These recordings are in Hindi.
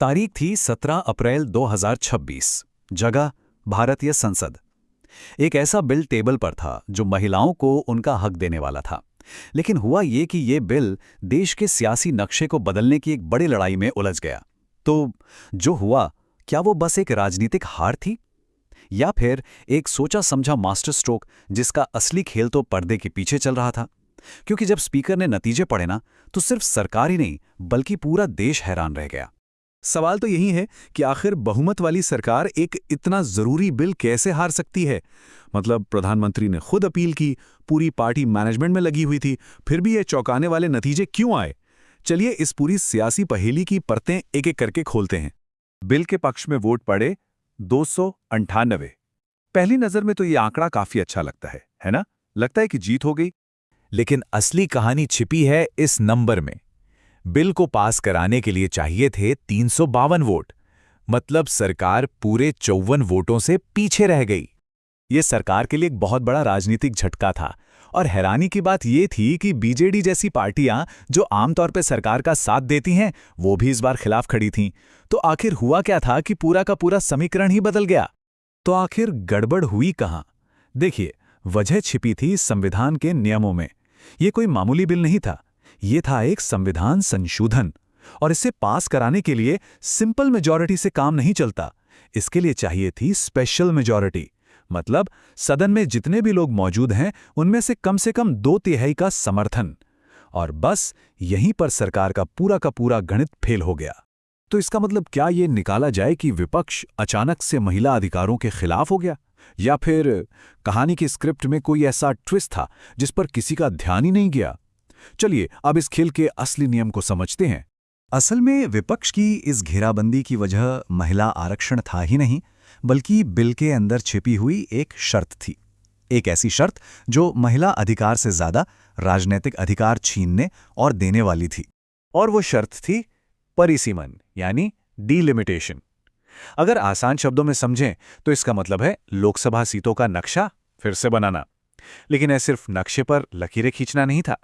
तारीख थी 17 अप्रैल 2026। जगह भारतीय संसद। एक ऐसा बिल टेबल पर था जो महिलाओं को उनका हक देने वाला था। लेकिन हुआ ये कि ये बिल देश के सियासी नक्शे को बदलने की एक बड़ी लड़ाई में उलझ गया। तो जो हुआ, क्या वो बस एक राजनीतिक हार थी, या फिर एक सोचा समझा मास्टर स्ट्रोक जिसका असली खेल तो पर्दे के पीछे चल रहा था? क्योंकि जब स्पीकर ने नतीजे पढ़े ना, तो सिर्फ सरकार ही नहीं बल्कि पूरा देश हैरान रह गया। सवाल तो यही है कि आखिर बहुमत वाली सरकार एक इतना जरूरी बिल कैसे हार सकती है। मतलब प्रधानमंत्री ने खुद अपील की, पूरी पार्टी मैनेजमेंट में लगी हुई थी, फिर भी ये चौंकाने वाले नतीजे क्यों आए? चलिए इस पूरी सियासी पहेली की परतें एक एक करके खोलते हैं। बिल के पक्ष में वोट पड़े 298। पहली नजर में तो ये आंकड़ा काफी अच्छा लगता है ना? लगता है कि जीत हो गई। लेकिन असली कहानी छिपी है इस नंबर में। बिल को पास कराने के लिए चाहिए थे 352 वोट। मतलब सरकार पूरे 54 वोटों से पीछे रह गई। ये सरकार के लिए एक बहुत बड़ा राजनीतिक झटका था। और हैरानी की बात ये थी कि बीजेडी जैसी पार्टियां जो आमतौर पर सरकार का साथ देती हैं, वो भी इस बार खिलाफ खड़ी थीं। तो आखिर हुआ क्या था कि पूरा का पूरा समीकरण ही बदल गया। तो आखिर गड़बड़ हुई कहां? देखिए, वजह छिपी थी संविधान के नियमों में। ये कोई मामूली बिल नहीं था, ये था एक संविधान संशोधन। और इसे पास कराने के लिए सिंपल मेजॉरिटी से काम नहीं चलता। इसके लिए चाहिए थी स्पेशल मेजॉरिटी। मतलब सदन में जितने भी लोग मौजूद हैं उनमें से कम 2/3 का समर्थन। और बस यहीं पर सरकार का पूरा गणित फेल हो गया। तो इसका मतलब क्या ये निकाला जाए कि विपक्ष अचानक से महिला अधिकारों के खिलाफ हो गया, या फिर कहानी की स्क्रिप्ट में कोई ऐसा ट्विस्ट था जिस पर किसी का ध्यान ही नहीं गया? चलिए अब इस खेल के असली नियम को समझते हैं। असल में विपक्ष की इस घेराबंदी की वजह महिला आरक्षण था ही नहीं, बल्कि बिल के अंदर छिपी हुई एक शर्त थी। एक ऐसी शर्त जो महिला अधिकार से ज्यादा राजनीतिक अधिकार छीनने और देने वाली थी। और वो शर्त थी परिसीमन, यानी डीलिमिटेशन। अगर आसान शब्दों में समझें तो इसका मतलब है लोकसभा सीटों का नक्शा फिर से बनाना। लेकिन यह सिर्फ नक्शे पर लकीरें खींचना नहीं था,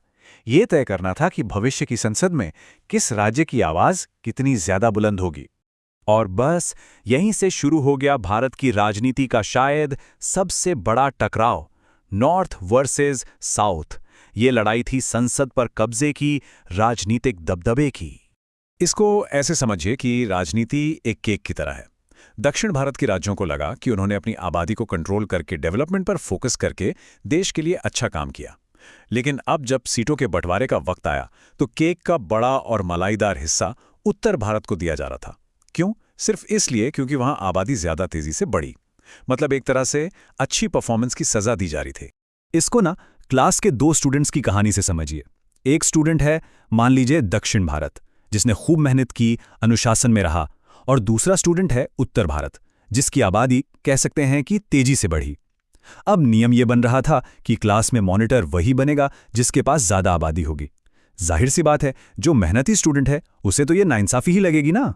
ये तय करना था कि भविष्य की संसद में किस राज्य की आवाज कितनी ज्यादा बुलंद होगी। और बस यहीं से शुरू हो गया भारत की राजनीति का शायद सबसे बड़ा टकराव, नॉर्थ वर्सेस साउथ। ये लड़ाई थी संसद पर कब्जे की, राजनीतिक दबदबे की। इसको ऐसे समझिए कि राजनीति एक केक की तरह है। दक्षिण भारत के राज्यों को लगा कि उन्होंने अपनी आबादी को कंट्रोल करके डेवलपमेंट पर फोकस करके देश के लिए अच्छा काम किया। लेकिन अब जब सीटों के बंटवारे का वक्त आया तो केक का बड़ा और मलाईदार हिस्सा उत्तर भारत को दिया जा रहा था। क्यों? सिर्फ इसलिए क्योंकि वहां आबादी ज्यादा तेजी से बढ़ी। मतलब एक तरह से अच्छी परफॉर्मेंस की सजा दी जा रही थी। इसको ना क्लास के 2 स्टूडेंट्स की कहानी से समझिए। एक स्टूडेंट है, मान लीजिए दक्षिण भारत, जिसने खूब मेहनत की, अनुशासन में रहा। और दूसरा स्टूडेंट है उत्तर भारत, जिसकी आबादी कह सकते हैं कि तेजी से बढ़ी। अब नियम यह बन रहा था कि क्लास में मॉनिटर वही बनेगा जिसके पास ज्यादा आबादी होगी। जाहिर सी बात है, जो मेहनती स्टूडेंट है उसे तो ये नाइंसाफी ही लगेगी ना।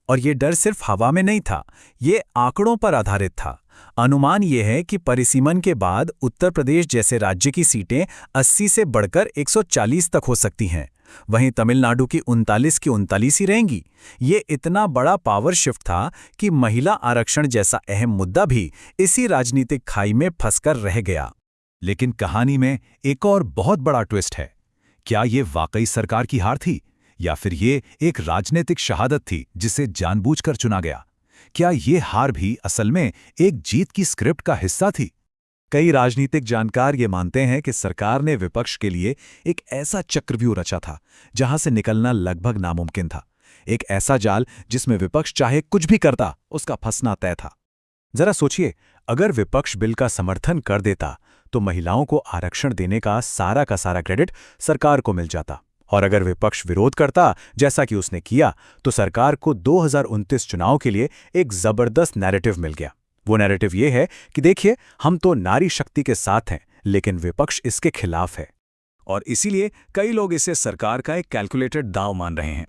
और ये डर सिर्फ हवा में नहीं था, ये आंकड़ों पर आधारित था। अनुमान ये है कि परिसीमन के बाद उत्तर प्रदेश जैसे राज्य की सीटें 80 से बढ़कर 140 तक हो सकती हैं। वहीं तमिलनाडु की 39 की 39 ही रहेंगी। ये इतना बड़ा पावर शिफ्ट था कि महिला आरक्षण जैसा अहम मुद्दा भी इसी राजनीतिक खाई में फंसकर रह गया। लेकिन कहानी में एक और बहुत बड़ा ट्विस्ट है। क्या ये वाकई सरकार की हार थी, या फिर ये एक राजनीतिक शहादत थी जिसे जानबूझकर चुना गया? क्या ये हार भी असल में एक जीत की स्क्रिप्ट का हिस्सा थी? कई राजनीतिक जानकार ये मानते हैं कि सरकार ने विपक्ष के लिए एक ऐसा चक्रव्यूह रचा था जहां से निकलना लगभग नामुमकिन था। एक ऐसा जाल जिसमें विपक्ष चाहे कुछ भी करता, उसका फंसना तय था। जरा सोचिए, अगर विपक्ष बिल का समर्थन कर देता तो महिलाओं को आरक्षण देने का सारा क्रेडिट सरकार को मिल जाता। और अगर विपक्ष विरोध करता, जैसा कि उसने किया, तो सरकार को 2029 चुनाव के लिए एक जबरदस्त नैरेटिव मिल गया। वो नैरेटिव ये है कि देखिए, हम तो नारी शक्ति के साथ हैं, लेकिन विपक्ष इसके खिलाफ है। और इसीलिए कई लोग इसे सरकार का एक कैलकुलेटेड दांव मान रहे हैं।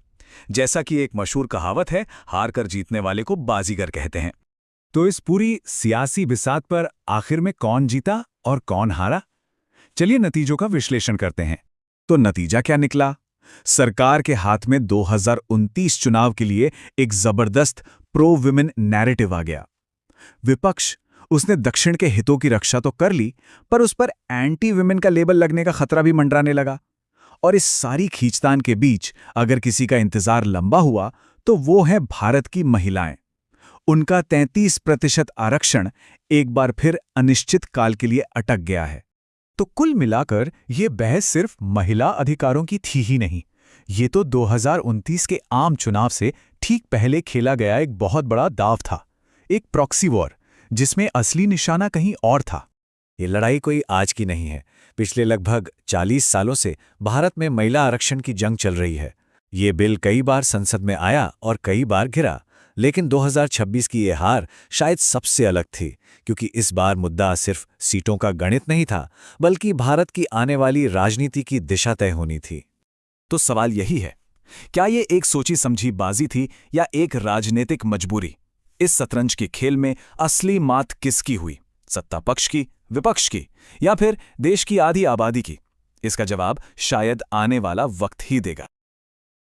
जैसा कि एक मशहूर कहावत है, हार कर जीतने वाले को बाजीगर कहते हैं। तो इस पूरी सियासी बिसात पर आखिर में कौन जीता और कौन हारा? चलिए नतीजों का विश्लेषण करते हैं। तो नतीजा क्या निकला? सरकार के हाथ में 2029 चुनाव के लिए एक जबरदस्त प्रो विमेन नैरेटिव आ गया। विपक्ष, उसने दक्षिण के हितों की रक्षा तो कर ली, पर उस पर एंटी विमेन का लेबल लगने का खतरा भी मंडराने लगा। और इस सारी खींचतान के बीच अगर किसी का इंतजार लंबा हुआ तो वो है भारत की महिलाएं। उनका 33% आरक्षण एक बार फिर अनिश्चित काल के लिए अटक गया है। तो कुल मिलाकर ये बहस सिर्फ महिला अधिकारों की थी ही नहीं, ये तो 2029 के आम चुनाव से ठीक पहले खेला गया एक बहुत बड़ा दांव था, एक प्रॉक्सी वॉर, जिसमें असली निशाना कहीं और था। ये लड़ाई कोई आज की नहीं है। पिछले लगभग 40 सालों से भारत में महिला आरक्षण की जंग चल रही है। ये बिल कई बार संसद में आया और कई बार गिरा, लेकिन 2026 की ये हार शायद सबसे अलग थी, क्योंकि इस बार मुद्दा सिर्फ सीटों का गणित नहीं था, बल्कि भारत की आने वाली राजनीति की दिशा तय होनी थी। तो सवाल यही है, क्या ये एक सोची समझी बाजी थी या एक राजनीतिक मजबूरी? इस शतरंज के खेल में असली मात किसकी हुई, सत्ता पक्ष की, विपक्ष की, या फिर देश की आधी आबादी की? इसका जवाब शायद आने वाला वक्त ही देगा।